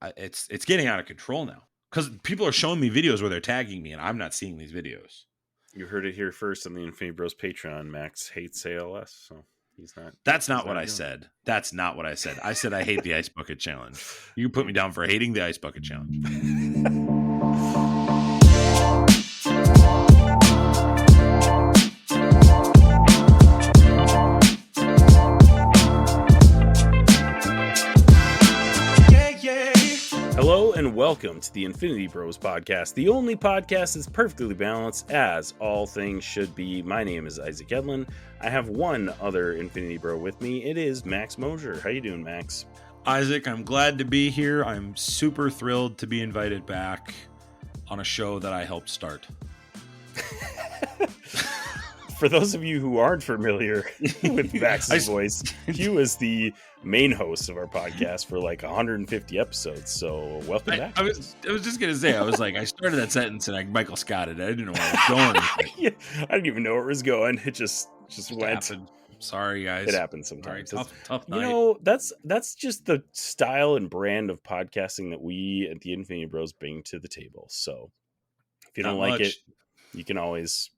it's getting out of control now because people are showing me videos where they're tagging me and I'm not seeing these videos. You heard it here first on the Infinity Bros Patreon. Max hates ALS, so he's not. That's not what I said. That's not what I said. I said I hate the Ice Bucket Challenge. You can put me down for hating the Ice Bucket Challenge. Hello and welcome to the Infinity Bros podcast, the only podcast that's perfectly balanced as all things should be. My name is Isaac Edlin. I have one other Infinity Bro with me. It is Max Mosier. How you doing, Max? Isaac, I'm glad to be here. I'm super thrilled to be invited back on a show that I helped start. For those of you who aren't familiar with Max's voice, he was the main host of our podcast for like 150 episodes. So welcome back. I was just going to say, I started that sentence and I Michael Scotted. I didn't know where it was going. Yeah, I didn't even know where it was going. It just went. Happened. Sorry, guys. It happens sometimes. Sorry, tough night. You know, that's just the style and brand of podcasting that we at the Infinity Bros bring to the table. So if you don't like it, you can always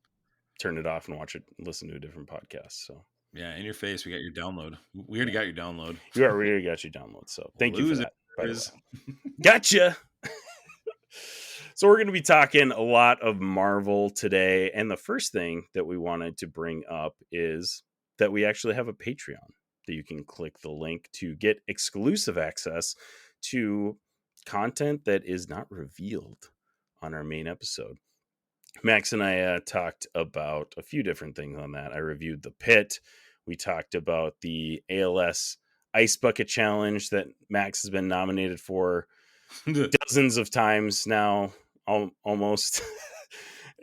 turn it off and watch it, listen to a different podcast. So yeah, in your face, we got your download. We already got your download. We already got your download. So thank you for that. By the way. Gotcha. So we're going to be talking a lot of Marvel today. And the first thing that we wanted to bring up is that we actually have a Patreon that you can click the link to get exclusive access to content that is not revealed on our main episode. Max and I talked about a few different things on that. I reviewed The Pit. We talked about the ALS Ice Bucket Challenge that Max has been nominated for dozens of times now, almost.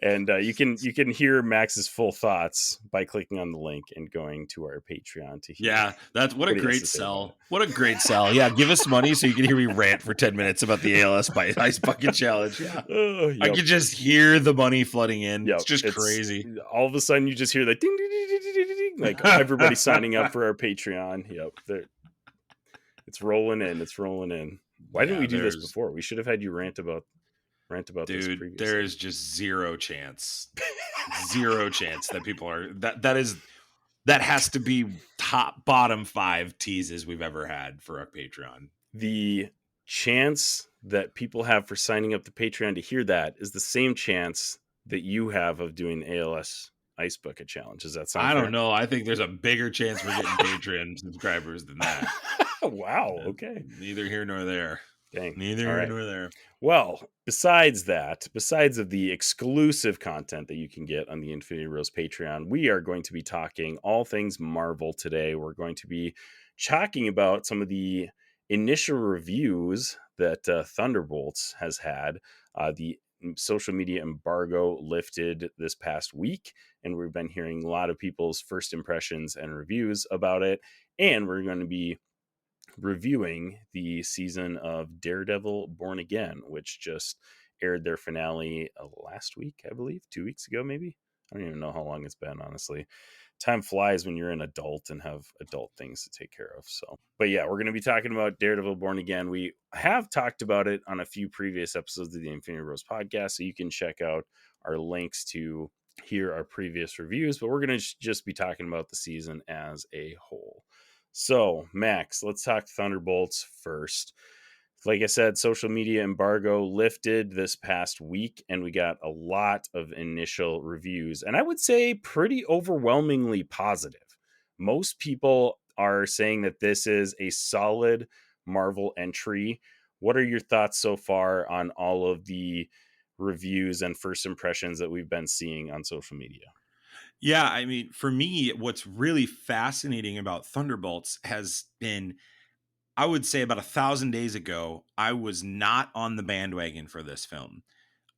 And you can hear Max's full thoughts by clicking on the link and going to our Patreon to hear. Yeah, that's what a great sell. What a great sell. Yeah, give us money so you can hear me rant for 10 minutes about the ALS Ice Bucket Challenge. Yeah. Yep. I can just hear the money flooding in. Yep. It's just crazy. All of a sudden, you just hear that ding, ding, ding, ding, ding, ding, like everybody signing up for our Patreon. Yep. It's rolling in. It's rolling in. Why didn't we do this before? We should have had you rant about this previously. There's just zero chance that people are that has to be bottom 5 teases we've ever had for our Patreon. The chance that people have for signing up to Patreon to hear that is the same chance that you have of doing ALS Ice Bucket Challenge. Does that sound fair? Don't know. I think there's a bigger chance we're getting Patreon subscribers than that. Wow. Okay. Neither here nor there. Dang. Neither here nor there. Well, besides of the exclusive content that you can get on the Infinity Bros Patreon, we are going to be talking all things Marvel today. We're going to be talking about some of the initial reviews that Thunderbolts has had. The social media embargo lifted this past week, and we've been hearing a lot of people's first impressions and reviews about it. And we're going to be reviewing the season of Daredevil Born Again, which just aired their finale last week, I believe, 2 weeks ago, maybe. I don't even know how long it's been, honestly. Time flies when you're an adult and have adult things to take care of. So, but yeah, we're going to be talking about Daredevil Born Again. We have talked about it on a few previous episodes of the Infinity Bros podcast, so you can check out our links to hear our previous reviews, but we're going to just be talking about the season as a whole. So, Max, let's talk Thunderbolts first. Like I said, social media embargo lifted this past week, and we got a lot of initial reviews, and I would say pretty overwhelmingly positive. Most people are saying that this is a solid Marvel entry. What are your thoughts so far on all of the reviews and first impressions that we've been seeing on social media? Yeah, I mean, for me, what's really fascinating about Thunderbolts has been, I would say about 1,000 days ago, I was not on the bandwagon for this film.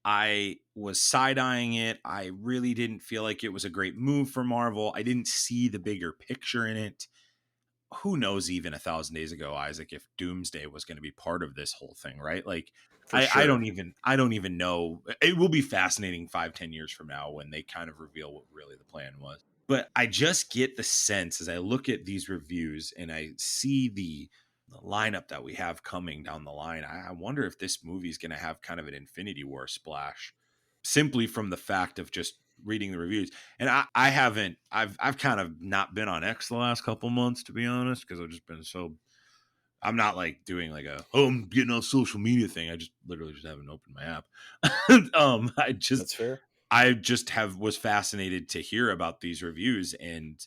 I was side-eyeing it. I really didn't feel like it was a great move for Marvel. I didn't see the bigger picture in it. Who knows even 1,000 days ago, Isaac, if Doomsday was going to be part of this whole thing, right? Like, I don't even know. It will be fascinating 5-10 years from now when they kind of reveal what really the plan was. But I just get the sense as I look at these reviews and I see the the lineup that we have coming down the line, I wonder if this movie is going to have kind of an Infinity War splash, simply from the fact of just reading the reviews. And I haven't, I've kind of not been on X the last couple months, to be honest, because I've just been so. I'm not like doing like a I'm getting on social media thing. I just literally just haven't opened my app. I just That's fair. I just have was fascinated to hear about these reviews, and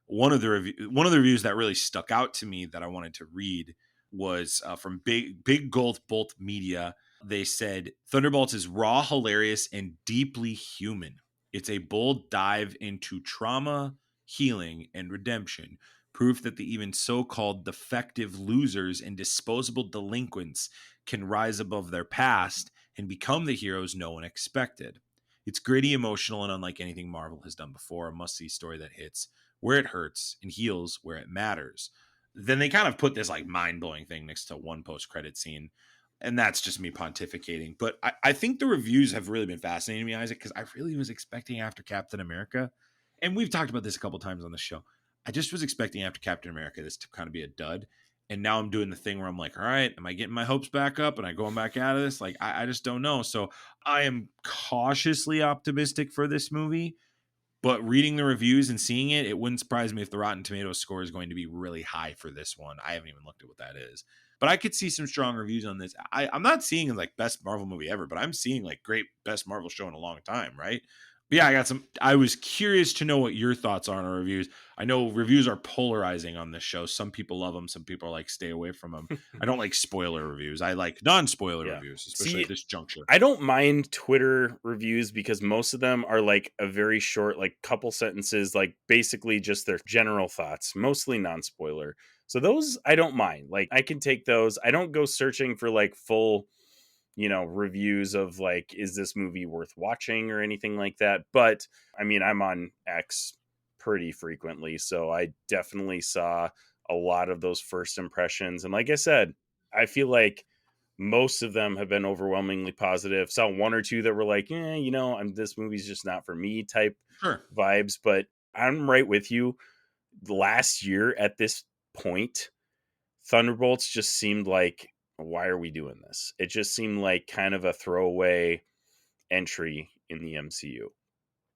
one of the reviews that really stuck out to me that I wanted to read was from Big Gulp Bolt Media. They said Thunderbolts is raw, hilarious, and deeply human. It's a bold dive into trauma, healing, and redemption. Proof that the even so-called defective losers and disposable delinquents can rise above their past and become the heroes no one expected. It's gritty, emotional, and unlike anything Marvel has done before. A must see story that hits where it hurts and heals where it matters. Then they kind of put this like mind blowing thing next to one post credit scene. And that's just me pontificating. But I think the reviews have really been fascinating to me, Isaac, because I really was expecting after Captain America, and we've talked about this a couple times on the show. I just was expecting after Captain America this to kind of be a dud. And now I'm doing the thing where I'm like, all right, am I getting my hopes back up? And I going back out of this? Like, I just don't know. So I am cautiously optimistic for this movie, but reading the reviews and seeing it, it wouldn't surprise me if the Rotten Tomatoes score is going to be really high for this one. I haven't even looked at what that is, but I could see some strong reviews on this. I'm not seeing like best Marvel movie ever, but I'm seeing like great best Marvel show in a long time, right? But yeah, I was curious to know what your thoughts are on our reviews. I know reviews are polarizing on this show. Some people love them. Some people are like, stay away from them. I don't like spoiler reviews. I like non-spoiler Yeah. reviews, especially See, at this juncture. I don't mind Twitter reviews because most of them are like a very short, like couple sentences, like basically just their general thoughts, mostly non spoiler. So those I don't mind. Like I can take those. I don't go searching for like full, reviews of like, is this movie worth watching or anything like that. But I mean, I'm on X pretty frequently. So I definitely saw a lot of those first impressions. And like I said, I feel like most of them have been overwhelmingly positive. Saw one or two that were like, this movie's just not for me type Sure. vibes. But I'm right with you. Last year at this point, Thunderbolts just seemed like, why are we doing this? It just seemed like kind of a throwaway entry in the MCU.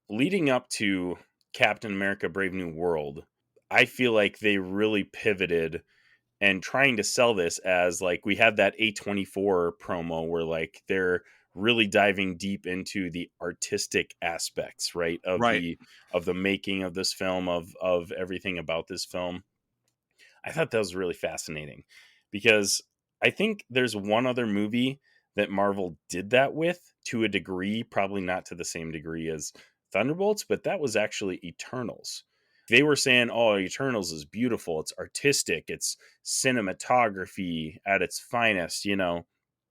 Leading up to Captain America Brave New World, I feel like they really pivoted and trying to sell this as like we had that A24 promo where like they're really diving deep into the artistic aspects, right, Right. of the making of this film, of everything about this film. I thought that was really fascinating because I think there's one other movie that Marvel did that with to a degree, probably not to the same degree as Thunderbolts, but that was actually Eternals. They were saying, oh, Eternals is beautiful. It's artistic. It's cinematography at its finest.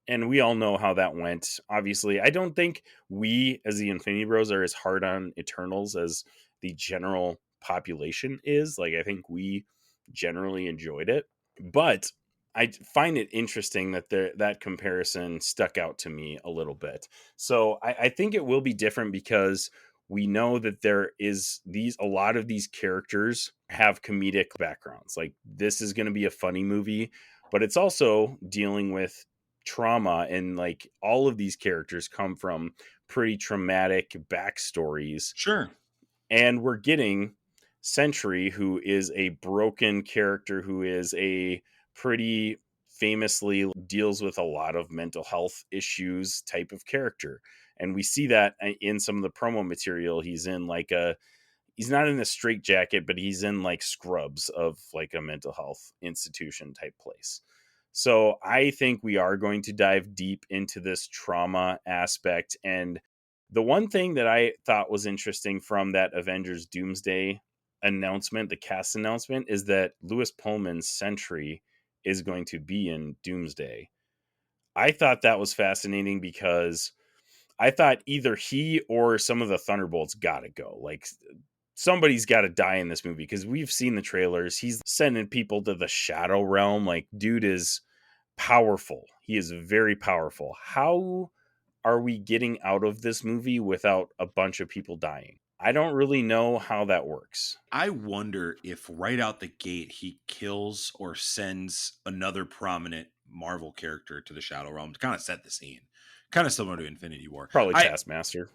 And we all know how that went. Obviously, I don't think we, as the Infinity Bros, are as hard on Eternals as the general population is. Like, I think we generally enjoyed it. But I find it interesting that that comparison stuck out to me a little bit. So I think it will be different because we know that there is a lot of these characters have comedic backgrounds. Like this is going to be a funny movie, but it's also dealing with trauma, and like all of these characters come from pretty traumatic backstories, Sure. and we're getting Sentry, who is a broken character, who is a pretty famously deals with a lot of mental health issues type of character. And we see that in some of the promo material. He's not in a straitjacket, but he's in like scrubs of like a mental health institution type place. So I think we are going to dive deep into this trauma aspect. And the one thing that I thought was interesting from that Avengers Doomsday announcement, the cast announcement, is that Lewis Pullman's Sentry is going to be in Doomsday. I thought that was fascinating because I thought either he or some of the Thunderbolts got to go. Like somebody's got to die in this movie because we've seen the trailers. He's sending people to the shadow realm. Like, dude is powerful. He is very powerful. How are we getting out of this movie without a bunch of people dying? I don't really know how that works. I wonder if right out the gate he kills or sends another prominent Marvel character to the Shadow Realm to kind of set the scene. Kind of similar to Infinity War. Probably I Taskmaster.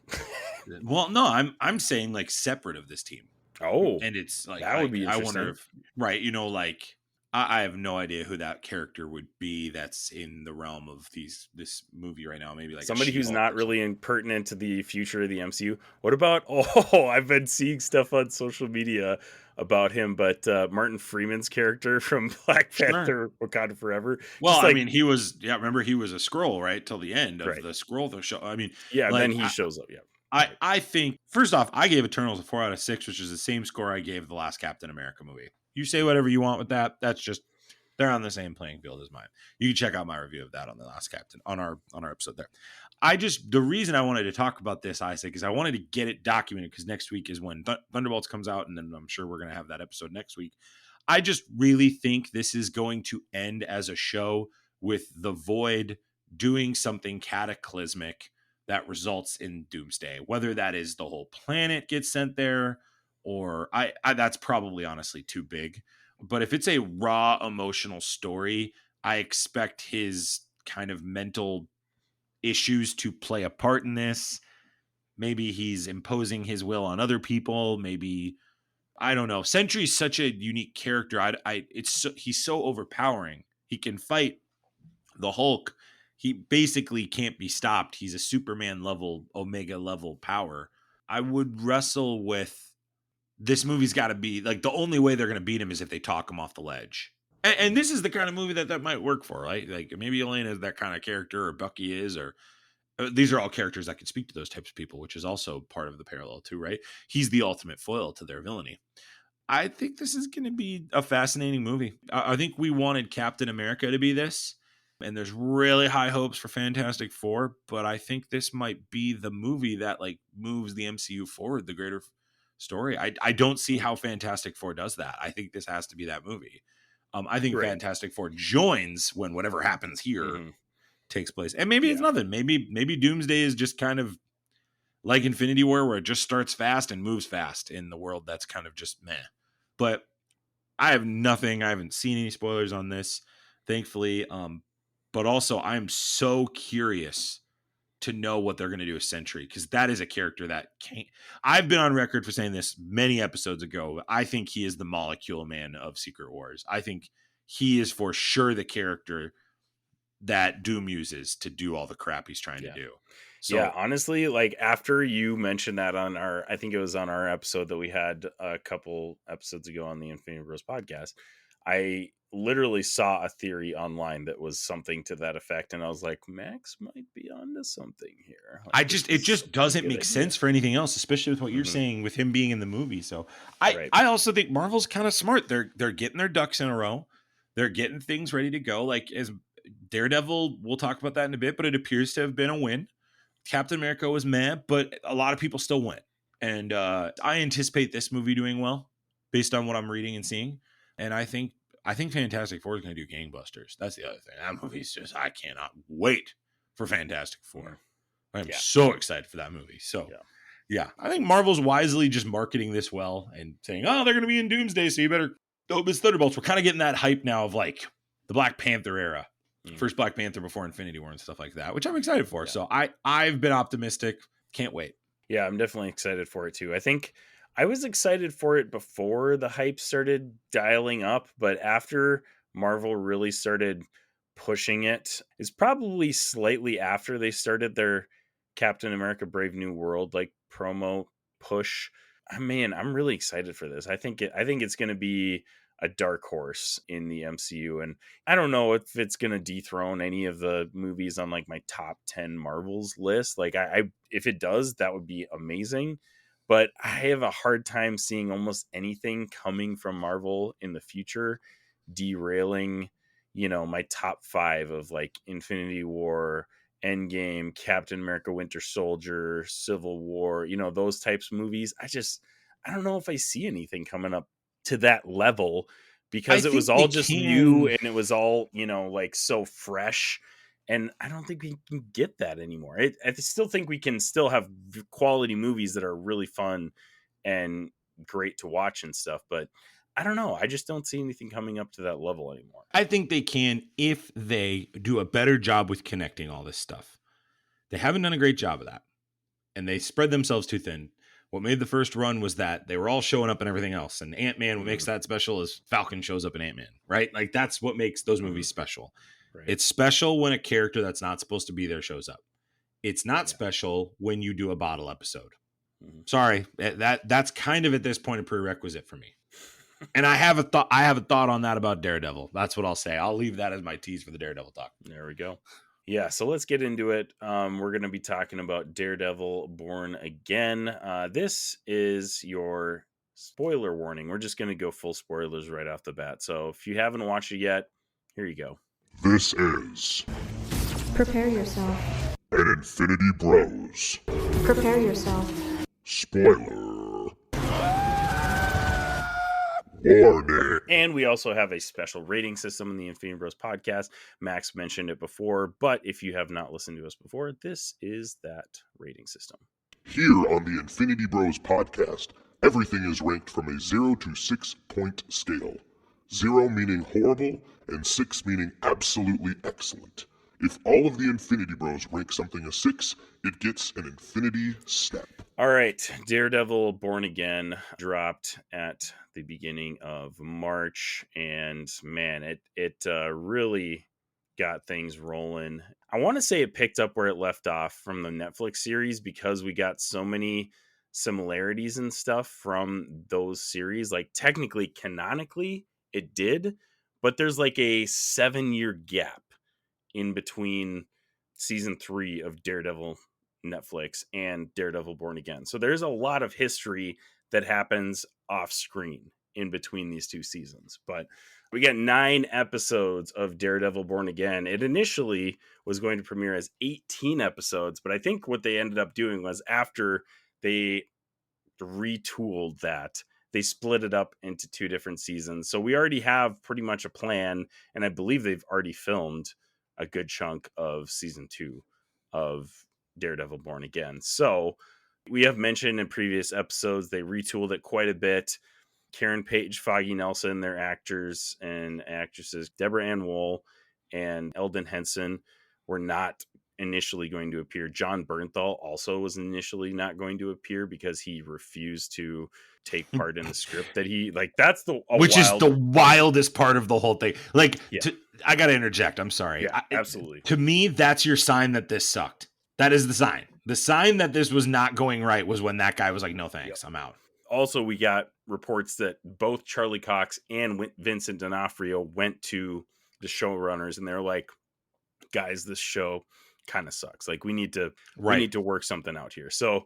well, no, I'm saying like separate of this team. Oh, And it's like that would be I wonder interesting. if right, like I have no idea who that character would be that's in the realm of this movie right now. Maybe like a Somebody who's She-Hulk not or really something. impertinent to the future of the MCU. What about I've been seeing stuff on social media about him, but Martin Freeman's character from Black Sure. Panther Wakanda Forever, Well, just I like mean, he was remember he was a scroll, right? Till the end of right. the scroll show. I mean, Yeah, and then like he shows up. Yeah. I Right. I think first off, I gave Eternals a 4 out of 6, which is the same score I gave the last Captain America movie. You say whatever you want with that. That's just they're on the same playing field as mine. You can check out my review of that on the last Captain on our episode there. The reason I wanted to talk about this, Isaac, is I wanted to get it documented because next week is when Thunderbolts comes out, and then I'm sure we're gonna have that episode next week. I just really think this is going to end as a show with the Void doing something cataclysmic that results in doomsday, whether that is the whole planet gets sent there or I that's probably honestly too big. But if it's a raw emotional story, I expect his kind of mental issues to play a part in this. Maybe he's imposing his will on other people. Maybe I don't know. Sentry's such a unique character. He's so overpowering. He can fight the Hulk. He basically can't be stopped. He's a Superman level, Omega level power. I would wrestle with this movie's got to be like the only way they're going to beat him is if they talk him off the ledge. And this is the kind of movie that might work for, right? Like maybe Elena is that kind of character, or Bucky is, or these are all characters that can speak to those types of people, which is also part of the parallel too, right? He's the ultimate foil to their villainy. I think this is going to be a fascinating movie. I think we wanted Captain America to be this, and there's really high hopes for Fantastic Four, but I think this might be the movie that like moves the MCU forward, the greater story. I don't see how Fantastic Four does that. I think this has to be that movie. I think Right. Fantastic Four joins when whatever happens here Hmm. takes place, and maybe it's Yeah. nothing. Maybe Doomsday is just kind of like Infinity War, where it just starts fast and moves fast in the world that's kind of just meh. But I have nothing. I haven't seen any spoilers on this, thankfully. But also, I'm so curious to know what they're going to do with Sentry because that is a character that can't. I've been on record for saying this many episodes ago. I think he is the Molecule Man of Secret Wars. I think he is for sure the character that Doom uses to do all the crap he's trying to Yeah. do. Yeah, So honestly, like after you mentioned that on I think it was on our episode that we had a couple episodes ago on the Infinity Bros podcast, I literally saw a theory online that was something to that effect, and I was like, Max might be onto something here. Like this it is just a doesn't good make idea. sense for anything else, especially with what you're Hmm. saying with him being in the movie. So I Right. I also think Marvel's kind of smart. They're getting their ducks in a row. They're getting things ready to go. Like as Daredevil, we'll talk about that in a bit, but it appears to have been a win. Captain America was mad, but a lot of people still went. And I anticipate this movie doing well based on what I'm reading and seeing. And I think Fantastic Four is going to do gangbusters. That's the other thing. That movie's just I cannot wait for Fantastic Mhm. Four. I'm Yeah. so excited for that movie. So Yeah. yeah, I think Marvel's wisely just marketing this well and saying, "Oh, they're going to be in Doomsday, so you better go Miss Thunderbolts." We're kind of getting that hype now of like the Black Panther era, Mhm. first Black Panther before Infinity War and stuff like that, which I'm excited for. Yeah. So I've been optimistic. Can't wait. Yeah, I'm definitely excited for it too. I think I was excited for it before the hype started dialing up, but after Marvel really started pushing it, is probably slightly after they started their Captain America Brave New World like promo push. Man, I'm really excited for this. I think it's going to be a dark horse in the MCU, and I don't know if it's going to dethrone any of the movies on like my top 10 Marvels list. Like I if it does, that would be amazing. But I have a hard time seeing almost anything coming from Marvel in the future derailing, my top 5 of like Infinity War, Endgame, Captain America Winter Soldier, Civil War, those types of movies. I don't know if I see anything coming up to that level I because it was think they all just new can. and it was all, like so fresh. And I don't think we can get that anymore. I still think we can still have quality movies that are really fun and great to watch and stuff. But I don't know. I just don't see anything coming up to that level anymore. I think they can if they do a better job with connecting all this stuff. They haven't done a great job of that, and they spread themselves too thin. What made the first run was that they were all showing up in everything else. And Ant-Man, what makes that special is Falcon shows up in Ant-Man, right? Like that's what makes those movies special. Right. It's special when a character that's not supposed to be there shows up. It's not special when you do a bottle episode. Sorry, that's kind of at this point a prerequisite for me. And I have a thought on that about Daredevil. That's what I'll say. I'll leave that as my tease for the Daredevil talk. There we go. Yeah, so let's get into it. We're going to be talking about Daredevil Born Again. This is your spoiler warning. We're just going to go full spoilers right off the bat. So if you haven't watched it yet, here you go. This is Prepare yourself. an Infinity Bros Prepare yourself. spoiler warning. And we also have a special rating system in the Infinity Bros podcast. Max mentioned it before, but if you have not listened to us before, this is that rating system. Here on the Infinity Bros podcast, everything is ranked from a 0 to 6 point scale. 0 meaning horrible, and 6 meaning absolutely excellent. If all of the Infinity Bros rank something a 6, it gets an Infinity Step. All right, Daredevil Born Again dropped at the beginning of March, and man, it really got things rolling. I want to say it picked up where it left off from the Netflix series because we got so many similarities and stuff from those series. Like technically, canonically, it did, but there's like a 7-year gap in between season 3 of Daredevil Netflix and Daredevil Born Again. So there's a lot of history that happens off screen in between these two seasons. But we got 9 episodes of Daredevil Born Again. It initially was going to premiere as 18 episodes, but I think what they ended up doing was after they retooled that, they split it up into 2 different seasons. So we already have pretty much a plan, and I believe they've already filmed a good chunk of season 2 of Daredevil Born Again. So we have mentioned in previous episodes, they retooled it quite a bit. Karen Page, Foggy Nelson, their actors and actresses, Deborah Ann Woll and Eldon Henson were not initially going to appear. John Bernthal also was initially not going to appear because he refused to take part in the script that he like. That's the which is the wildest part of the whole thing. Like, I got to interject. I'm sorry. Yeah, absolutely. To me, that's your sign that this sucked. That is the sign. The sign that this was not going right was when that guy was like, "No thanks, I'm out." Also, we got reports that both Charlie Cox and Vincent D'Onofrio went to the showrunners and they're like, "Guys, this show kind of sucks. Like, we need to work something out here." So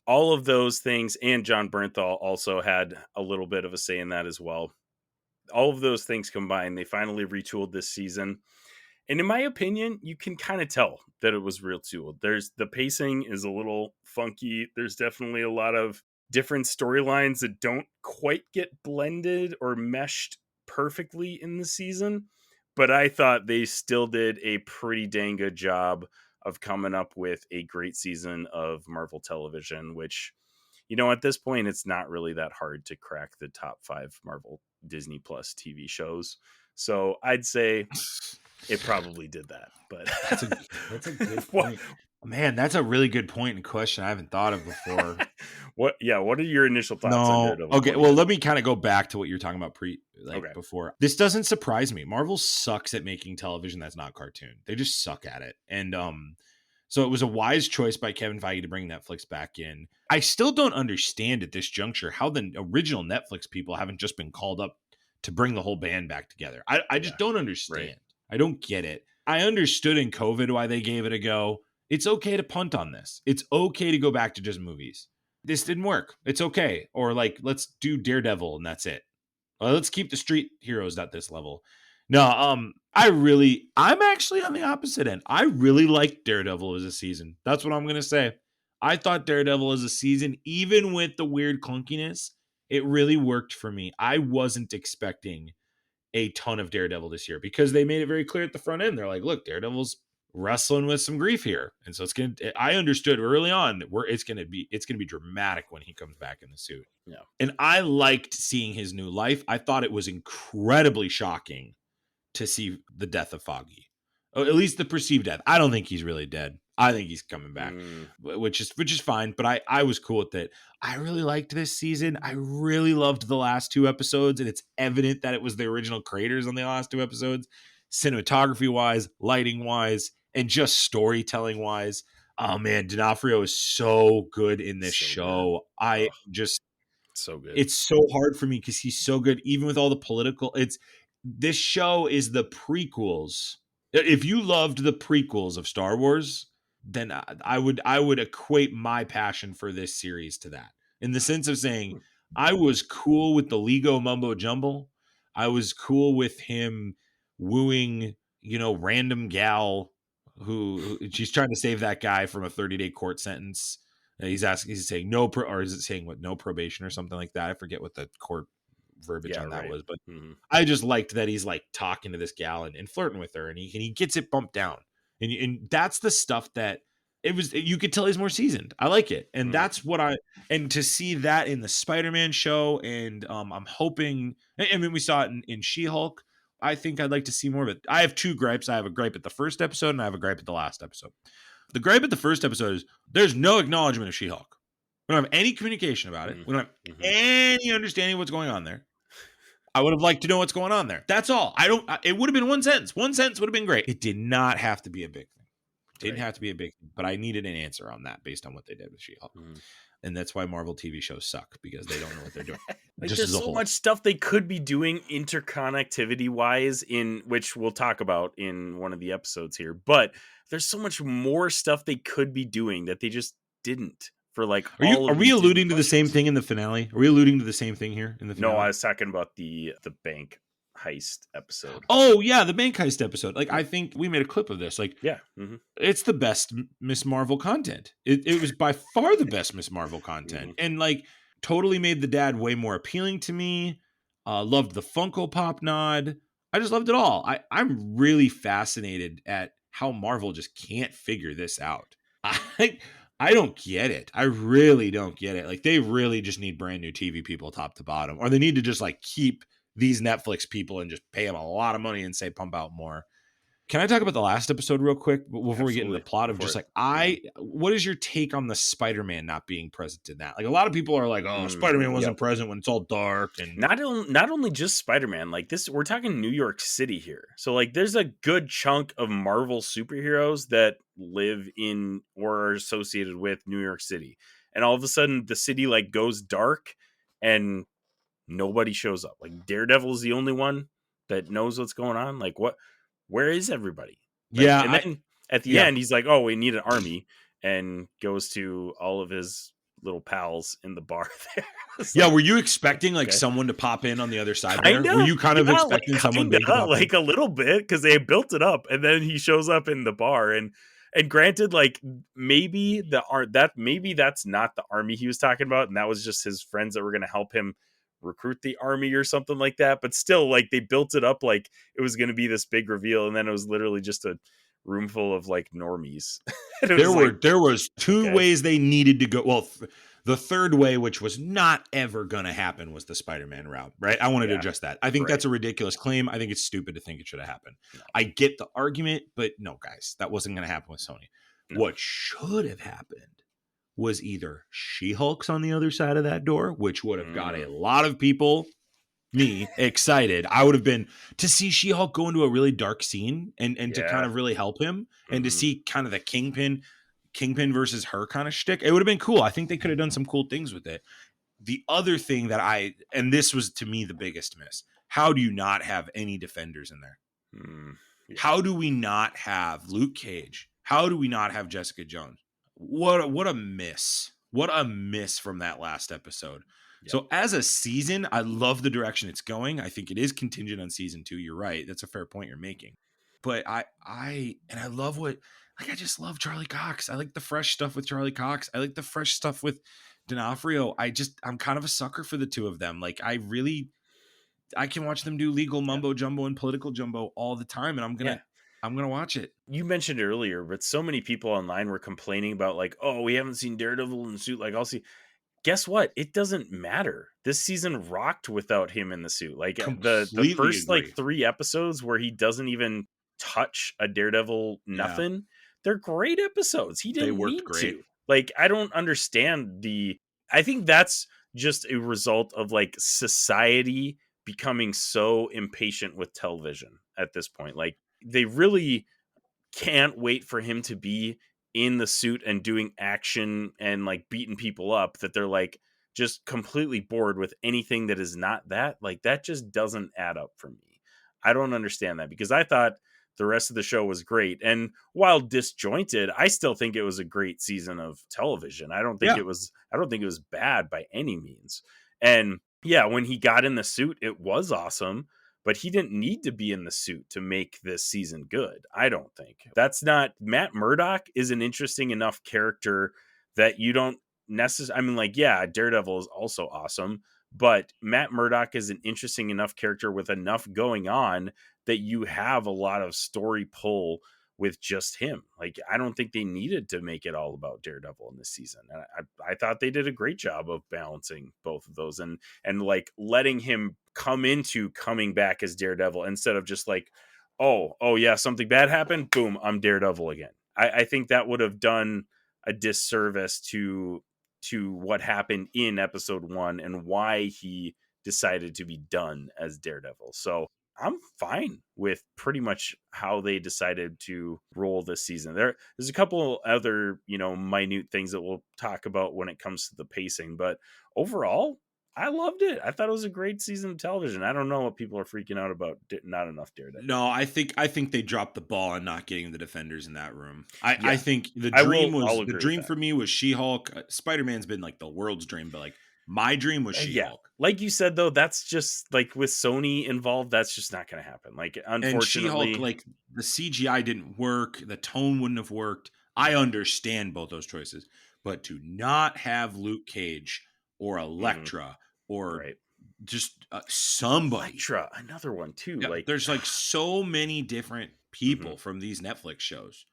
all of those things, and John Bernthal also had a little bit of a say in that as well. All of those things combined, they finally retooled this season. And in my opinion, you can kind of tell that it was retooled. The pacing is a little funky. There's definitely a lot of different storylines that don't quite get blended or meshed perfectly in the season. But I thought they still did a pretty dang good job of coming up with a great season of Marvel television, which, you know, at this point, it's not really that hard to crack the top 5 Marvel Disney Plus TV shows. So I'd say it probably did that. But that's a good point. Man, that's a really good point and question I haven't thought of before. What are your initial thoughts on Daredevil? Okay, well, let me kind of go back to what you're talking about before. This doesn't surprise me. Marvel sucks at making television that's not cartoon. They just suck at it. And so it was a wise choice by Kevin Feige to bring Netflix back in. I still don't understand at this juncture how the original Netflix people haven't just been called up to bring the whole band back together. I just don't understand. Right. I don't get it. I understood in COVID why they gave it a go. It's okay to punt on this. It's okay to go back to just movies. This didn't work. It's okay. Or like, let's do Daredevil and that's it. Let's keep the street heroes at this level. No, I'm actually on the opposite end. I really liked Daredevil as a season. That's what I'm going to say. I thought Daredevil as a season, even with the weird clunkiness, it really worked for me. I wasn't expecting a ton of Daredevil this year because they made it very clear at the front end. They're like, look, Daredevil's wrestling with some grief here. And so I understood early on that it's gonna be dramatic when he comes back in the suit. Yeah. And I liked seeing his new life. I thought it was incredibly shocking to see the death of Foggy. Or at least the perceived death. I don't think he's really dead. I think he's coming back, which is fine. But I was cool with it. I really liked this season. I really loved the last 2 episodes, and it's evident that it was the original creators on the last 2 episodes, cinematography wise, lighting wise, and just storytelling wise. Oh man, D'Onofrio is so good in this show. So good. It's so hard for me because he's so good, even with all the political. This show is the prequels. If you loved the prequels of Star Wars, then I would equate my passion for this series to that, in the sense of saying I was cool with the Lego mumbo jumbo. I was cool with him wooing, random gal who she's trying to save that guy from a 30-day court sentence. He's saying no, or is it saying no probation or something like that? I forget what the court verbiage on that was, but I just liked that he's like talking to this gal and flirting with her, and he gets it bumped down, and that's the stuff that you could tell he's more seasoned. I like it, and that's what and to see that in the Spider-Man show, and I'm hoping. I mean, we saw it in She-Hulk. I think I'd like to see more of it. I have 2 gripes. I have a gripe at the first episode, and I have a gripe at the last episode. The gripe at the first episode is there's no acknowledgement of She-Hulk. We don't have any communication about it. We don't have any understanding of what's going on there. I would have liked to know what's going on there. That's all. It would have been 1 sentence. 1 sentence would have been great. It did not have to be a big thing. It didn't have to be a big thing, but I needed an answer on that based on what they did with She-Hulk. And that's why Marvel TV shows suck, because they don't know what they're doing. There's so much stuff they could be doing interconnectivity wise, in which we'll talk about in one of the episodes here. But there's so much more stuff they could be doing that they just didn't. For like, are we alluding to the same thing in the finale? Are we alluding to the same thing here in the finale? No, I was talking about the bank heist episode. Oh yeah, the bank heist episode. Like, I think we made a clip of this. Like, yeah, it's the best Miss Marvel content. It was by far the best Miss Marvel content, and like totally made the dad way more appealing to me. Loved the Funko Pop nod. I just loved it all. I'm really fascinated at how Marvel just can't figure this out. I don't get it. I really don't get it. Like, they really just need brand new TV people top to bottom, or they need to just like keep these Netflix people and just pay them a lot of money and say pump out more. Can I talk about the last episode real quick before we get into the plot of just like what is your take on the Spider-Man not being present in that? Like, a lot of people are like, oh, Spider-Man wasn't present when it's all dark, and not only just Spider-Man, like this, we're talking New York City here. So like there's a good chunk of Marvel superheroes that live in or are associated with New York City. And all of a sudden the city like goes dark and nobody shows up. Like Daredevil is the only one that knows what's going on. Like, where is everybody? Like, yeah. And then at the end, he's like, oh, we need an army, and goes to all of his little pals in the bar there. Yeah. Were you expecting like someone to pop in on the other side there? Were you kind of expecting someone big to pop like in? A little bit, because they built it up, and then he shows up in the bar, and granted, like maybe that's not the army he was talking about, and that was just his friends that were going to help him recruit the army or something like that. But still, like, they built it up like it was going to be this big reveal, and then it was literally just a room full of like normies. There was 2 ways they needed to go. Well, the third way, which was not ever going to happen, was the Spider-Man route, right? I wanted to address that. I think that's a ridiculous claim. I think it's stupid to think it should have happened. No. I get the argument, but no, guys, that wasn't going to happen with Sony. No. What should have happened was either She-Hulk's on the other side of that door, which would have got a lot of people, me, excited. I would have been to see She-Hulk go into a really dark scene and to kind of really help him, and to see kind of the Kingpin versus her kind of shtick. It would have been cool. I think they could have done some cool things with it. The other thing that and this was to me the biggest miss, how do you not have any defenders in there? How do we not have Luke Cage? How do we not have Jessica Jones? What a miss. What a miss from that last episode. Yep. So as a season, I love the direction it's going. I think it is contingent on season 2. You're right. That's a fair point you're making. But I love I just love Charlie Cox. I like the fresh stuff with Charlie Cox. I like the fresh stuff with D'Onofrio. I'm kind of a sucker for the 2 of them. Like, I can watch them do legal mumbo jumbo and political jumbo all the time. And I'm gonna watch it. You mentioned earlier, but so many people online were complaining about like, oh, we haven't seen Daredevil in the suit. Like, I'll see. Guess what? It doesn't matter. This season rocked without him in the suit. Like the Completely first like agree. 3 episodes where he doesn't even touch a Daredevil Yeah, nothing, they're great episodes. He they didn't worked need great. to. Like, I don't understand I think that's just a result of like society becoming so impatient with television at this point. Like, they really can't wait for him to be in the suit and doing action and like beating people up, that they're like just completely bored with anything that is not that. Like, that just doesn't add up for me. I don't understand that, because I thought the rest of the show was great, and while disjointed, I still think it was a great season of television. Yeah. I don't think it was bad by any means. And yeah, when he got in the suit, it was awesome, but he didn't need to be in the suit to make this season good. I don't think. That's not Matt Murdock is an interesting enough character that you don't necessarily, I mean, like, yeah, Daredevil is also awesome, but Matt Murdock is an interesting enough character with enough going on that you have a lot of story pull with just him. Like, I don't think they needed to make it all about Daredevil in this season. And I thought they did a great job of balancing both of those, and like letting him coming back as Daredevil, instead of just like, oh yeah, something bad happened, boom, I'm Daredevil again. I think that would have done a disservice to what happened in episode 1 and why he decided to be done as Daredevil. So I'm fine with pretty much how they decided to roll this season. There's a couple other, minute things that we'll talk about when it comes to the pacing, but overall, I loved it. I thought it was a great season of television. I don't know what people are freaking out about. Not enough Daredevil. No, I think they dropped the ball on not getting the Defenders in that room. I Yeah, think I'll the agree with dream that. for me was She-Hulk. Spider-Man's been like the world's dream, but like my dream was Yeah, She-Hulk. like you said though, that's just like with Sony involved, that's just not going to happen. Like, And She-Hulk, unfortunately, like the CGI didn't work, the tone wouldn't have worked. I understand both those choices, but to not have Luke Cage or mhm, Elektra or right. just somebody. Elektra, another one too. Yeah, Like, there's like so many different mhm. people from these Netflix shows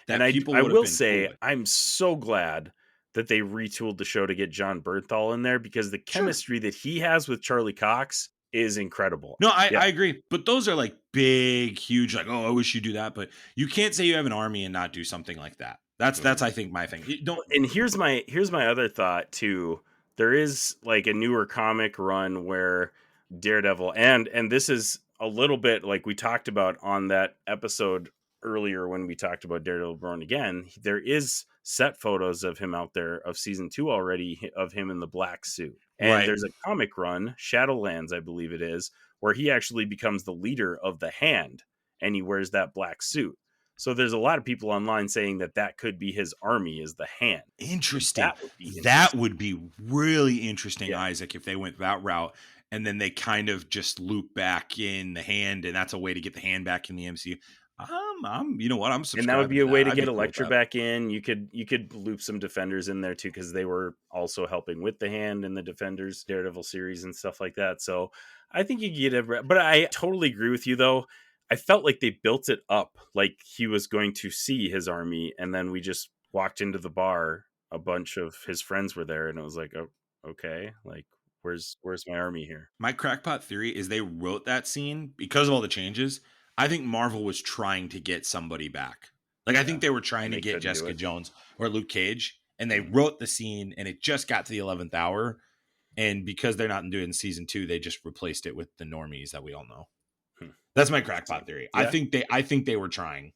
And that people I would have will been cool say, with. I'm so glad that they retooled the show to get John Bernthal in there, because the Sure. chemistry that he has with Charlie Cox is incredible. No, I, Yeah. I agree. But those are like big, huge, like, oh, I wish you do that. But you can't say you have an army and not do something like that. That's Mhm. I think my thing. Don't And here's my other thought too. There is like a newer comic run where Daredevil, and this is a little bit like we talked about on that episode earlier when we talked about Daredevil Born Again. There is set photos of him out there of season 2 already, of him in the black suit. And right. there's a comic run, Shadowlands, I believe it is, where he actually becomes the leader of the Hand, and he wears that black suit. So there's a lot of people online saying that that could be his army, is the Hand. Interesting. That would be That interesting. would be really interesting, Yeah. Isaac, if they went that route and then they kind of just loop back in the Hand, and that's a way to get the Hand back in the MCU. You know what? I'm And that would subscribing be to a way that. to I'd be get cool with Elektra that. back in. You could loop some Defenders in there too, because they were also helping with the Hand in the Defenders Daredevil series and stuff like that. So I think you could get it. But I totally agree with you though. I felt like they built it up like he was going to see his army, and then we just walked into the bar. A bunch of his friends were there, and it was like, oh, okay, like where's my army here? My crackpot theory is they wrote that scene because of all the changes. I think Marvel was trying to get somebody back. Like I Yeah, think they were trying and to they get couldn't do Jessica it. Jones or Luke Cage, and they Mhm. wrote the scene, and it just got to the 11th hour. And because they're not doing season 2, they just replaced it with the normies that we all know. Hmm. That's my Interesting. crackpot theory. Yeah, I think they were trying,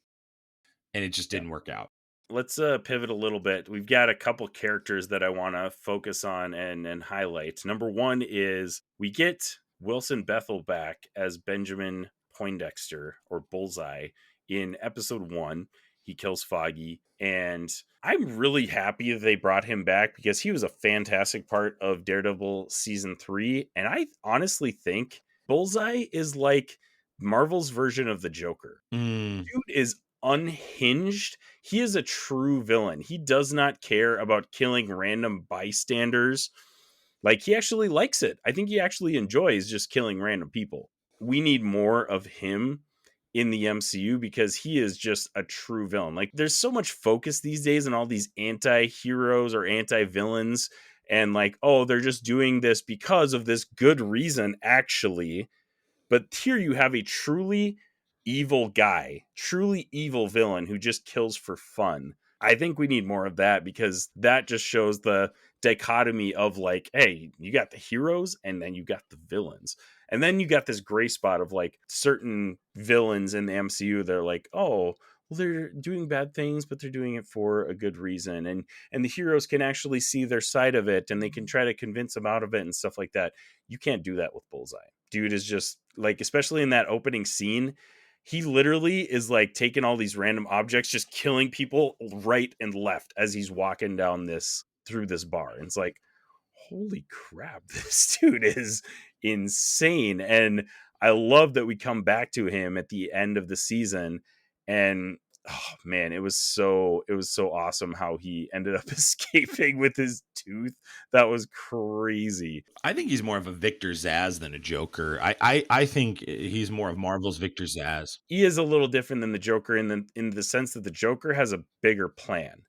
and it just yeah. didn't work out. Let's pivot a little bit. We've got a couple characters that I want to focus on and highlight. Number one is we get Wilson Bethel back as Benjamin Poindexter, or Bullseye, in episode 1. He kills Foggy, and I'm really happy that they brought him back, because he was a fantastic part of Daredevil season 3, and I honestly think Bullseye is like Marvel's version of the Joker. Mm, Dude is unhinged. He is a true villain. He does not care about killing random bystanders. Like, he actually likes it. I think he actually enjoys just killing random people. We need more of him in the MCU because he is just a true villain. Like there's so much focus these days on all these anti-heroes or anti-villains and like, oh, they're just doing this because of this good reason actually. But here you have a truly evil guy, truly evil villain who just kills for fun. I think we need more of that because that just shows the dichotomy of like, hey, you got the heroes and then you got the villains. And then you got this gray spot of like certain villains in the MCU. They're like, oh, well, they're doing bad things, but they're doing it for a good reason. And the heroes can actually see their side of it and they can try to convince them out of it and stuff like that. You can't do that with Bullseye. Dude is just like, especially in that opening scene, he literally is like taking all these random objects, just killing people right and left as he's walking down this through this bar. And it's like, holy crap, this dude is insane. And I love that we come back to him at the end of the season. And oh man, it was so awesome how he ended up escaping with his tooth. That was crazy. I think he's more of a Victor Zsasz than a Joker. I think he's more of Marvel's Victor Zsasz. He is a little different than the Joker in the sense that the Joker has a bigger plan.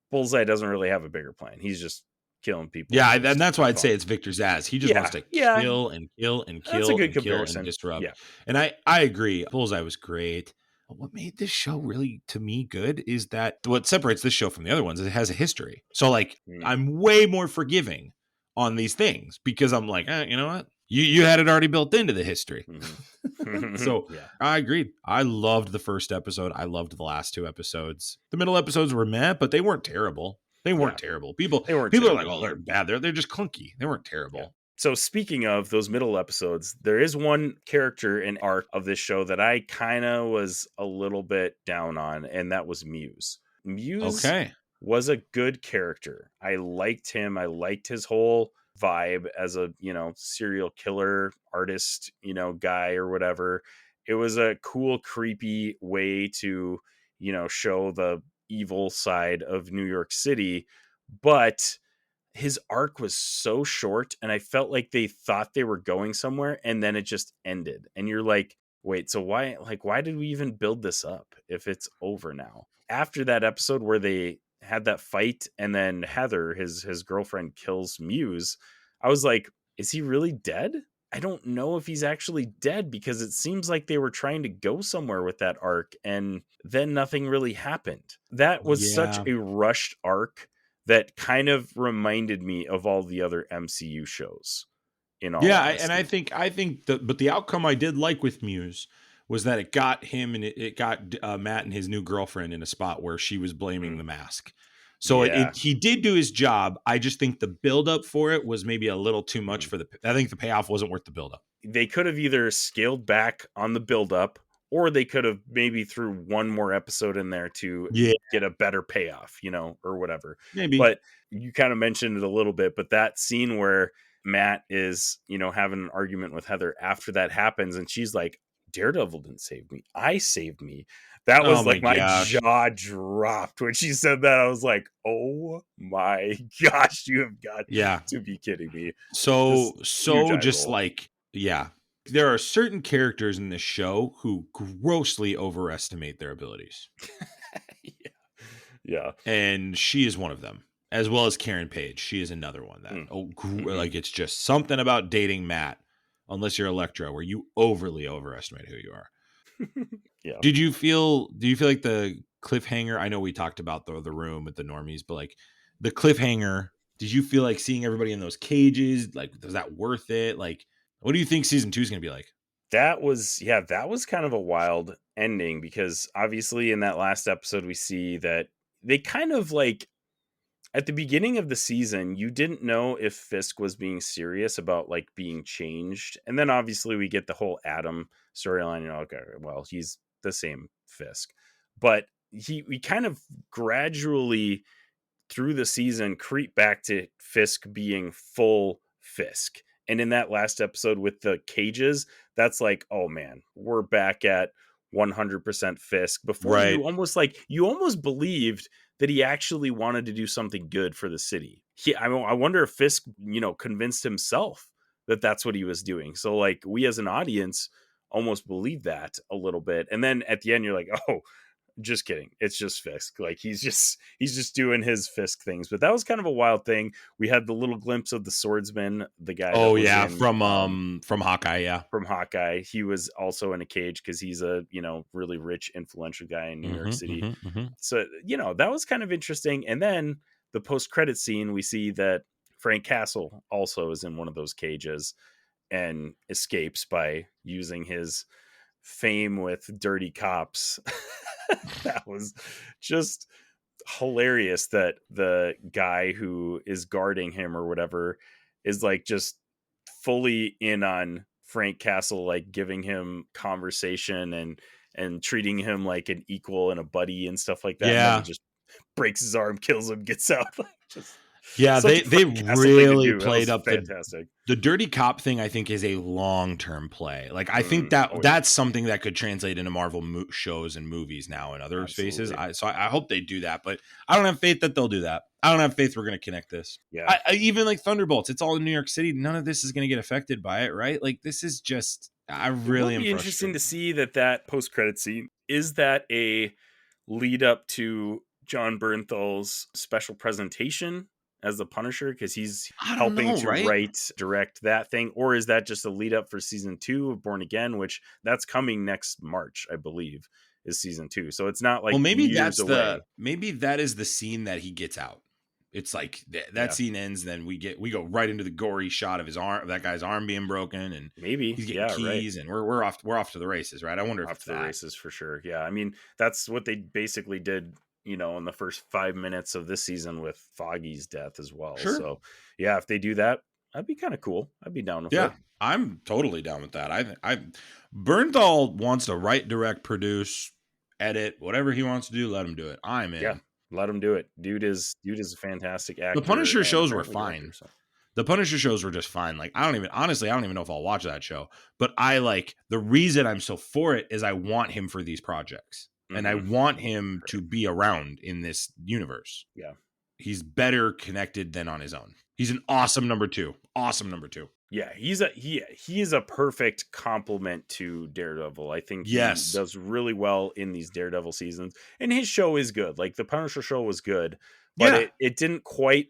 Bullseye doesn't really have a bigger plan. He's just killing people. Yeah, and that's why I'd say it's Victor Zsasz. He just wants to kill and kill and kill. That's a good and comparison. Kill and disrupt. Yeah. And I agree. Bullseye was great. What made this show really, to me, good is that what separates this show from the other ones is it has a history. So, like, I'm way more forgiving on these things because I'm like, you know what? You had it already built into the history. So yeah. I agreed. I loved the first episode. I loved the last two episodes. The middle episodes were meh, but they weren't terrible. They weren't terrible. People are like, oh, they're bad. They're just clunky. They weren't terrible. Yeah. So speaking of those middle episodes, there is one character and arc of this show that I kind of was a little bit down on, and that was Muse. Muse was a good character. I liked him. I liked his whole vibe as a, serial killer artist, guy or whatever. It was a cool, creepy way to, show the evil side of New York City, but his arc was so short and I felt like they thought they were going somewhere and then it just ended. And you're like, wait, so why did we even build this up if it's over now? After that episode where they had that fight and then Heather, his girlfriend, kills Muse, I was like, is he really dead? I don't know if he's actually dead because it seems like they were trying to go somewhere with that arc and then nothing really happened. That was such a rushed arc that kind of reminded me of all the other MCU shows. And I think but the outcome I did like with Muse was that it got him and it got Matt and his new girlfriend in a spot where she was blaming the mask. So he did do his job. I just think the buildup for it was maybe a little too much I think the payoff wasn't worth the buildup. They could have either scaled back on the buildup or they could have maybe threw one more episode in there to get a better payoff, or whatever. Maybe. But you kind of mentioned it a little bit, but that scene where Matt is, having an argument with Heather after that happens and she's like, Daredevil didn't save me. I saved me. That was my jaw dropped when she said that. I was like, oh my gosh, you have got to be kidding me. So just like, there are certain characters in this show who grossly overestimate their abilities. Yeah. And she is one of them, as well as Karen Page. She is another one that, like, it's just something about dating Matt, unless you're Elektra, where you overly overestimate who you are. Yeah. Do you feel like the cliffhanger? I know we talked about the room with the normies, but like the cliffhanger, did you feel like seeing everybody in those cages? Like, was that worth it? Like, what do you think season 2 is going to be like? That was kind of a wild ending because obviously in that last episode, we see that they kind of like at the beginning of the season, you didn't know if Fisk was being serious about like being changed. And then obviously we get the whole Adam storyline. Okay, well, he's the same Fisk, but we kind of gradually through the season creep back to Fisk being full Fisk. And in that last episode with the cages, that's like, oh man, we're back at 100% Fisk. Before you almost believed that he actually wanted to do something good for the city. I wonder if Fisk, convinced himself that that's what he was doing. So like we as an audience almost believe that a little bit. And then at the end, you're like, oh, just kidding. It's just Fisk. Like he's just doing his Fisk things. But that was kind of a wild thing. We had the little glimpse of the swordsman, the guy that Oh was yeah, in from Hawkeye, yeah. from Hawkeye. He was also in a cage because he's a, really rich, influential guy in New York City. So, that was kind of interesting. And then the post-credit scene, we see that Frank Castle also is in one of those cages and escapes by using his fame with dirty cops. That was just hilarious that the guy who is guarding him or whatever is like just fully in on Frank Castle, like giving him conversation and treating him like an equal and a buddy and stuff like that. And then he Yeah. just breaks his arm, kills him, gets out. Just Yeah, such a they Frank Castle thing to really do. That played was up fantastic. the dirty cop thing. I think is a long-term play. Like I think that's something that could translate into Marvel shows and movies now in other spaces. So I hope they do that, but I don't have faith that they'll do that. I don't have faith we're going to connect this. Yeah. I even like Thunderbolts. It's all in New York City. None of this is going to get affected by it, right? Like this is just, I really am It will be interesting to see that post-credit scene. Is that a lead up to John Bernthal's special presentation as the Punisher, because he's helping to write, direct that thing, or is that just a lead up for season 2 of Born Again, which that's coming next March, I believe, is season 2. So it's not like maybe years away. Maybe that is the scene that he gets out. It's like that scene ends, then we go right into the gory shot of his arm, that guy's arm being broken, and maybe he's getting keys, and we're off to the races, right? I wonder if off it's to the races for sure. Yeah, I mean that's what they basically did, in the first 5 minutes of this season with Foggy's death as well. Sure. So yeah, if they do that, that'd be kind of cool. I'd be down with it. I'm totally down with that. I Bernthal wants to write, direct, produce, edit, whatever he wants to do. Let him do it. I'm in. Yeah, let him do it. Dude is a fantastic actor. The Punisher shows were fine. Director, so. The Punisher shows were just fine. Like I don't even know if I'll watch that show. But I like the reason I'm so for it is I want him for these projects. And I want him to be around in this universe. Yeah. He's better connected than on his own. He's an awesome number 2. Awesome number 2. Yeah, he is a perfect complement to Daredevil. I think he does really well in these Daredevil seasons. And his show is good. Like the Punisher show was good, but it didn't quite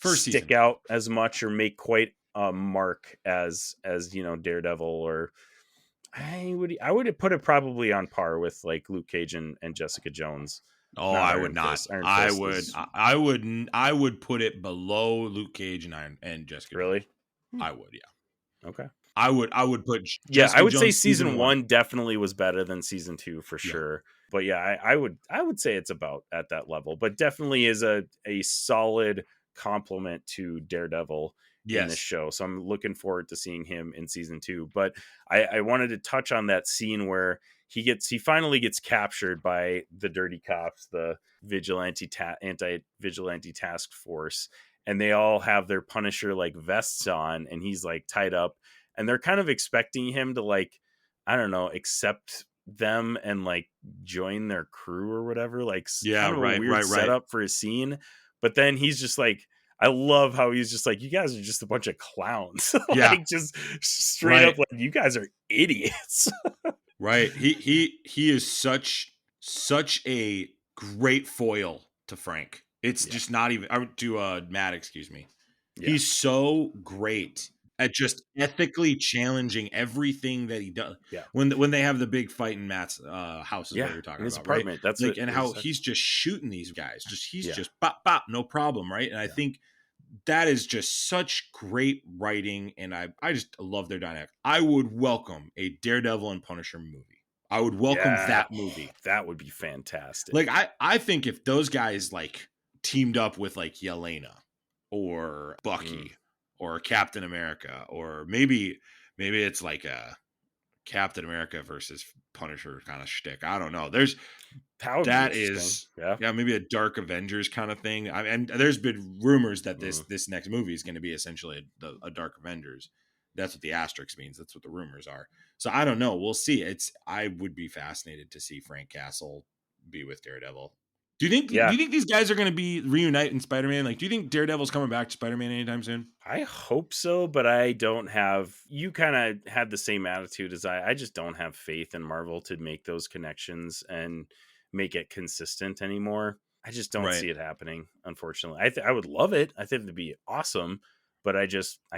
stick out as much or make quite a mark as Daredevil, or I would put it probably on par with like Luke Cage and Jessica Jones. Oh, I would not. I would put it below Luke Cage and Jessica Jones. Really? I would, yeah. Okay. I would put Jessica I would Jones say season 1 definitely was better than season 2 for sure. But yeah, I would say it's about at that level, but definitely is a solid complement to Daredevil in this show. So I'm looking forward to seeing him in season 2. But I wanted to touch on that scene where he finally gets captured by the dirty cops, the anti-vigilante task force, and they all have their Punisher like vests on, and he's like tied up, and they're kind of expecting him to like, I don't know, accept them and like join their crew or whatever. Like kind of a weird setup for a scene. But then he's just like, I love how he's just like, you guys are just a bunch of clowns. Like just straight up like, you guys are idiots. Right. He is such a great foil to Frank. It's just not even to Matt, excuse me. Yeah. He's so great at just ethically challenging everything that he does. Yeah. When they have the big fight in Matt's house is what you're talking about, apartment. Right? That's like, and how he's just shooting these guys. He's just bop bop, no problem, right? And I think that is just such great writing, and I just love their dynamic. I would welcome a Daredevil and Punisher movie. I would welcome that movie. That would be fantastic. Like I think if those guys like teamed up with like Yelena or Bucky or Captain America, or maybe it's like a Captain America versus Punisher kind of shtick. I don't know. That is maybe a Dark Avengers kind of thing. And there's been rumors that this next movie is going to be essentially a Dark Avengers. That's what the asterisk means. That's what the rumors are. So I don't know. We'll see. I would be fascinated to see Frank Castle be with Daredevil. Do you think? Do Yeah, you think these guys are going to be reunite in Spider-Man? Like, do you think Daredevil's coming back to Spider-Man anytime soon? I hope so, but I don't have. You kind of had the same attitude as I. I just don't have faith in Marvel to make those connections and make it consistent anymore. I just don't Right. see it happening. Unfortunately, I would love it. I think it'd be awesome, but I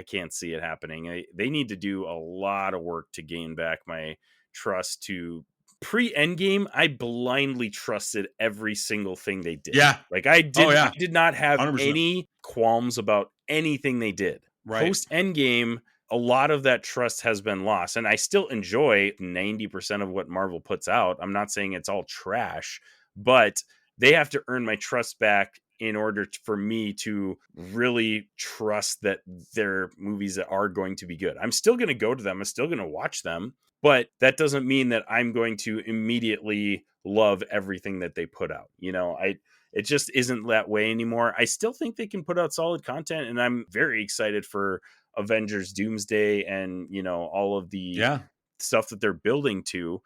can't see it happening. They need to do a lot of work to gain back my trust to pre-Endgame. I blindly trusted every single thing they did. Yeah. Like Oh I yeah. did not have 100%. any qualms about anything they did. Right. Post Endgame, a lot of that trust has been lost, and I still enjoy 90% of what Marvel puts out. I'm not saying it's all trash, but they have to earn my trust back in order for me to really trust that their movies are going to be good. I'm still going to go to them. I'm still going to watch them, but that doesn't mean that I'm going to immediately love everything that they put out. It just isn't that way anymore. I still think they can put out solid content, and I'm very excited for Avengers Doomsday and, all of the Yeah. stuff that they're building to.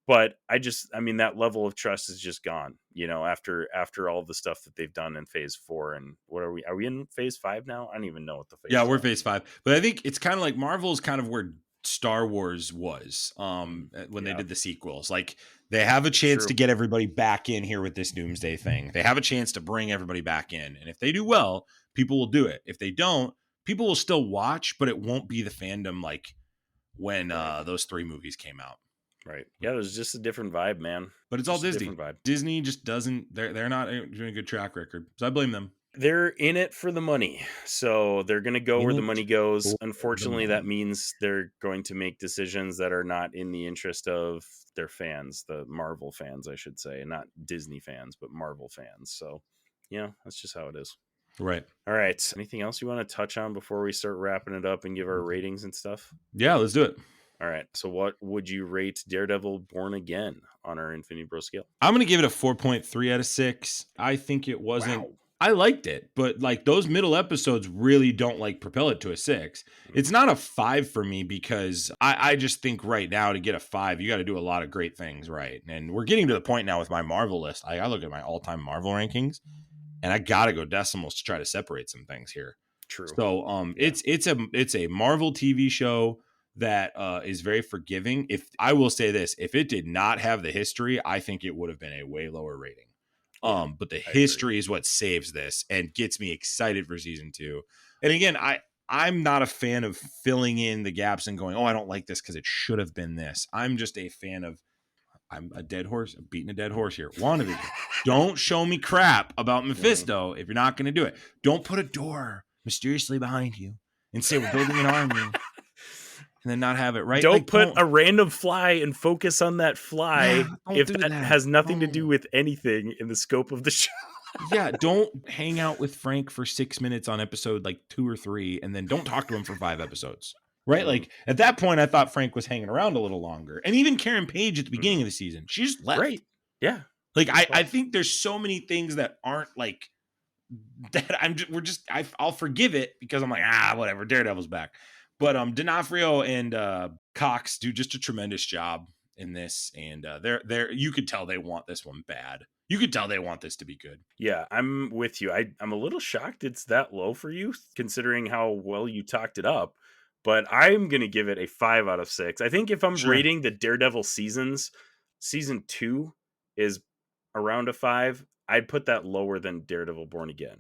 But that level of trust is just gone, after all the stuff that they've done in phase 4. And what are we in phase 5 now? I don't even know what the phase Yeah, is. we're phase 5. But I think it's kind of like Marvel's kind of where Star Wars was when they did the sequels. Like, they have a chance True. to get everybody back in here with this Doomsday thing. They have a chance to bring everybody back in. And if they do well, people will do it. If they don't, people will still watch, but it won't be the fandom like when those 3 movies came out. Right. Yeah, there's just a different vibe, man. But it's all Just a Disney. different vibe. Disney just doesn't, they're not doing a good track record. So I blame them. They're in it for the money. So they're going to go where the money goes. for Unfortunately, the that money. means they're going to make decisions that are not in the interest of their fans, the Marvel fans, I should say, not Disney fans, but Marvel fans. So, that's just how it is. Right. All right. Anything else you want to touch on before we start wrapping it up and give our ratings and stuff? Yeah, let's do it. All right. So what would you rate Daredevil Born Again on our Infinity Bro scale? I'm going to give it a 4.3 out of 6. I think it wasn't. Wow. I liked it, but like those middle episodes really don't like propel it to a 6. It's not a 5 for me because I just think right now to get a 5, you got to do a lot of great things right. And we're getting to the point now with my Marvel list. I look at my all-time Marvel rankings, and I got to go decimals to try to separate some things here. True. So it's a Marvel TV show that is very forgiving. If I will say this, if it did not have the history, I think it would have been a way lower rating. But the history is what saves this and gets me excited for season 2. And again, I'm not a fan of filling in the gaps and going, oh, I don't like this because it should have been this. I'm just a fan of, I'm a dead horse. I'm beating a dead horse here. WandaVision. Don't show me crap about Mephisto if you're not going to do it. Don't put a door mysteriously behind you and say we're building an army and then not have it right. Don't put a random fly and focus on that fly if that has nothing to do with anything in the scope of the show. Yeah, don't hang out with Frank for 6 minutes on episode like 2 or 3 and then don't talk to him for 5 episodes. Right? Like at that point, I thought Frank was hanging around a little longer. And even Karen Page at the beginning of the season, she just left. Right. Yeah. Like I think there's so many things that aren't like that. I'll forgive it because I'm like, whatever, Daredevil's back. But D'Onofrio and Cox do just a tremendous job in this, and they're you could tell they want this one bad. You could tell they want this to be good. Yeah, I'm with you. I'm a little shocked it's that low for you, considering how well you talked it up. But I'm gonna give it a 5 out of 6. I think if I'm rating the Daredevil seasons, season 2 is around a 5. I'd put that lower than Daredevil Born Again.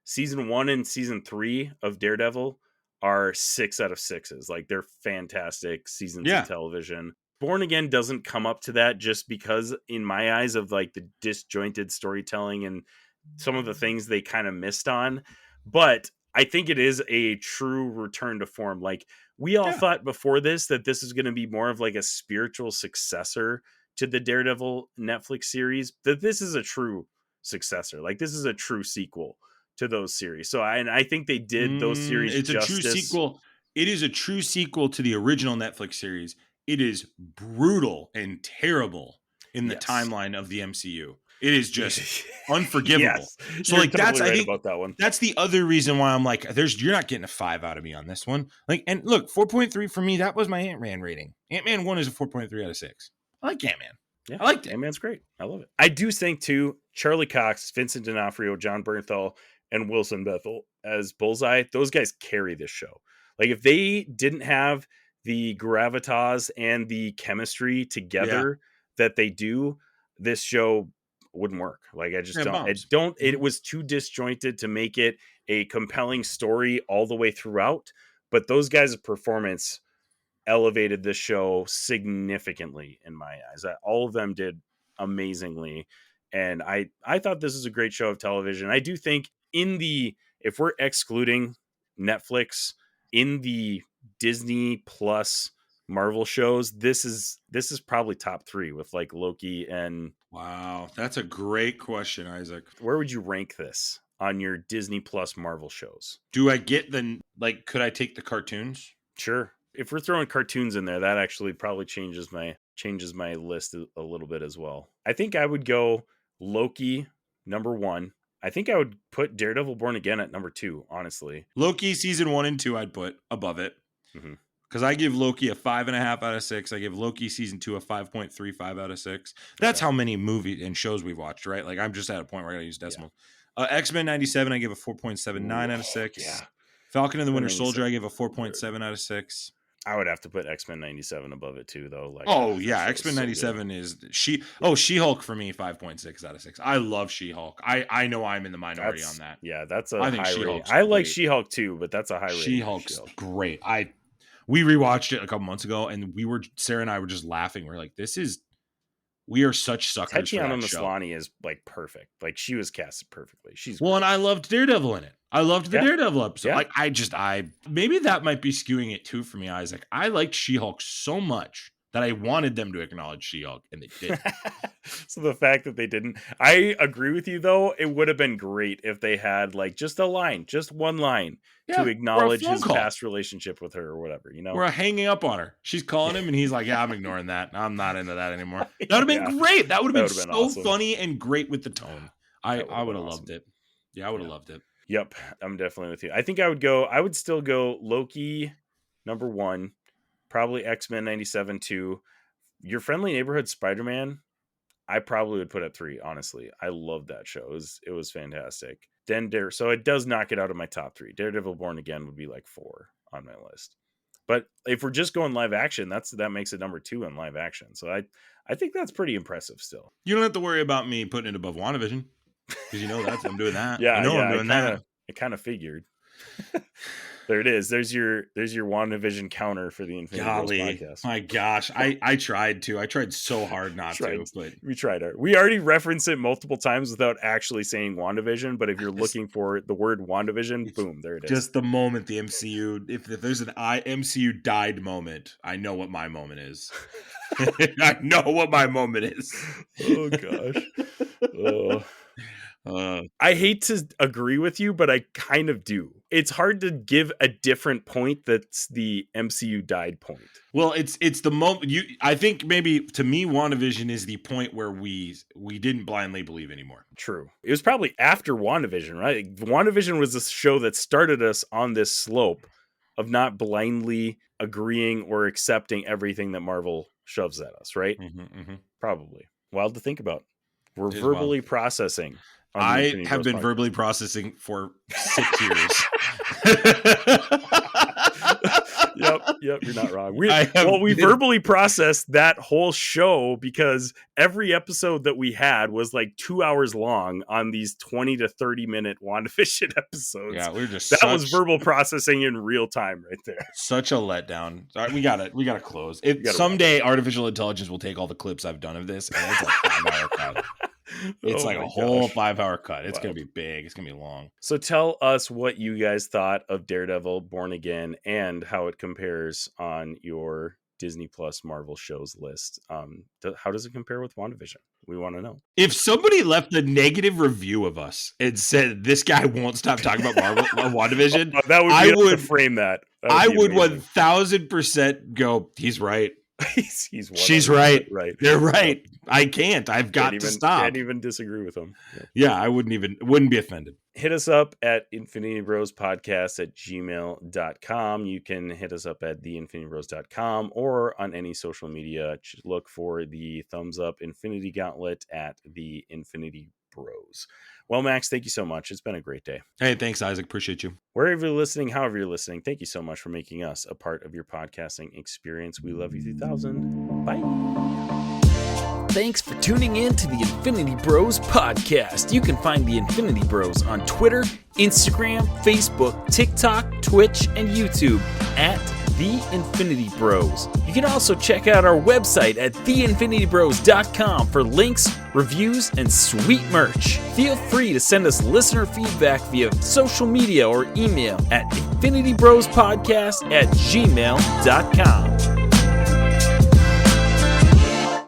Season 1 and season 3 of Daredevil are 6 out of 6s. Like, they're fantastic seasons of television. Born Again doesn't come up to that just because, in my eyes, of like the disjointed storytelling and some of the things they kind of missed on. But I think it is a true return to form. Like, we all thought before this that this is going to be more of like a spiritual successor to the Daredevil Netflix series, that this is a true successor. Like, this is a true sequel to those series. So I think they did those series justice. A true sequel. It is a true sequel to the original Netflix series. It is brutal and terrible in the timeline of the MCU. It is just unforgivable. So like totally I think about that one. That's the other reason why I'm like, you're not getting a 5 out of me on this one. Like, and look, 4.3 for me, that was my Ant-Man rating. Ant-Man 1 is a 4.3 out of 6. I like Ant-Man. Yeah, I liked it. Ant-Man's great. I love it. I do think too, Charlie Cox, Vincent D'Onofrio, John Bernthal, and Wilson Bethel as Bullseye. Those guys carry this show. Like, if they didn't have the gravitas and the chemistry together that they do, this show wouldn't work. Like, I just it was too disjointed to make it a compelling story all the way throughout. But those guys' performance elevated this show significantly in my eyes. All of them did amazingly. And I thought this is a great show of television. I do think if we're excluding Netflix, in the Disney Plus Marvel shows, this is probably top 3 with like Loki and... Wow, that's a great question, Isaac. Where would you rank this on your Disney Plus Marvel shows? Do I get could I take the cartoons? Sure. If we're throwing cartoons in there, that actually probably changes my list a little bit as well. I think I would go Loki number 1. I think I would put Daredevil Born Again at number 2, honestly. Loki season 1 and 2 I'd put above it. Because I give Loki a 5.5 out of 6. I give Loki season 2 a 5.35 out of 6. That's how many movies and shows we've watched, right? Like, I'm just at a point where I gotta use decimals. X-Men 97, I give a 4.79 out of 6. Yeah. Falcon and the Winter Soldier, I give a 4.7 out of 6. I would have to put X-Men 97 above it too, though. Like, X-Men 97 is She-Hulk for me, 5.6 out of 6. I love She-Hulk. I know I'm in the minority on that. Yeah, that's a I think high She-Hulk's rate. I like great. She-Hulk too, but that's a high rate. She-Hulk's great. We rewatched it a couple months ago, and Sarah and I were just laughing. We're like, we are such suckers for that show. Maslany is like perfect. Like, she was casted perfectly. She's great. And I loved Daredevil in it. I loved the Daredevil episode. Yeah. Like, I maybe that might be skewing it too for me, Isaac. I liked She-Hulk so much that I wanted them to acknowledge She-Hulk, and they didn't. So the fact that they didn't, I agree with you though. It would have been great if they had like just one line to acknowledge his past relationship with her or whatever, you know? We're hanging up on her. She's calling him and he's like, yeah, I'm ignoring that. I'm not into that anymore. That would have been great. That would have been so awesome. Funny and great with the tone. I would have loved it. Yeah, I would have loved it. Yep. I'm definitely with you. I think I would still go Loki number 1, probably X-Men 97 2. Your Friendly Neighborhood Spider-Man, I probably would put at 3, honestly. I love that show. It was fantastic. Then so it does knock it out of my top 3. Daredevil Born Again would be like 4 on my list. But if we're just going live action, that makes it number 2 in live action. So I think that's pretty impressive still. You don't have to worry about me putting it above WandaVision, because I'm doing that. Yeah, I'm doing that. I kind of figured. There it is. There's your WandaVision counter for the Infinity Bros podcast. My gosh. I tried to. I tried so hard not to. But we tried. We already referenced it multiple times without actually saying WandaVision. But if you're looking for the word WandaVision, boom, there it is. Just the moment the MCU, if there's an MCU died moment, I know what my moment is. I know what my moment is. Oh, gosh. I hate to agree with you, but I kind of do. It's hard to give a different point that's the MCU died point. Well, it's the moment I think maybe to me WandaVision is the point where we didn't blindly believe anymore. True. It was probably after WandaVision, right? WandaVision was the show that started us on this slope of not blindly agreeing or accepting everything that Marvel shoves at us, right? Probably. Wild to think about. We're verbally processing. I have been verbally processing for 6 years. Yep, you're not wrong. We verbally processed that whole show because every episode that we had was like 2 hours long on these 20 to 30 minute WandaVision episodes. Yeah, we're just was verbal processing in real time right there. Such a letdown. All right, we gotta close. Someday artificial intelligence will take all the clips I've done of this, and it's a 5-hour cut. It's like a whole 5-hour cut. It's going to be big. It's going to be long. So tell us what you guys thought of Daredevil Born Again and how it compares on your Disney Plus Marvel shows list. How does it compare with WandaVision? We want to know. If somebody left a negative review of us and said this guy won't stop talking about Marvel or WandaVision, I would frame that. I would 1000% go, he's right. She's right. They're right. I can't. I've got to stop. Can't even disagree with them. Yeah, I wouldn't be offended. Hit us up at infinitybrospodcast@gmail.com. You can hit us up at theinfinitybros.com or on any social media. Look for the thumbs up Infinity Gauntlet at the Infinity Bros. Well, Max, thank you so much. It's been a great day. Hey, thanks, Isaac. Appreciate you. Wherever you're listening, however you're listening, thank you so much for making us a part of your podcasting experience. We love you 3000. Bye. Thanks for tuning in to the Infinity Bros podcast. You can find the Infinity Bros on Twitter, Instagram, Facebook, TikTok, Twitch, and YouTube at The Infinity Bros. You can also check out our website at theinfinitybros.com for links, reviews, and sweet merch. Feel free to send us listener feedback via social media or email at infinitybrospodcast@gmail.com.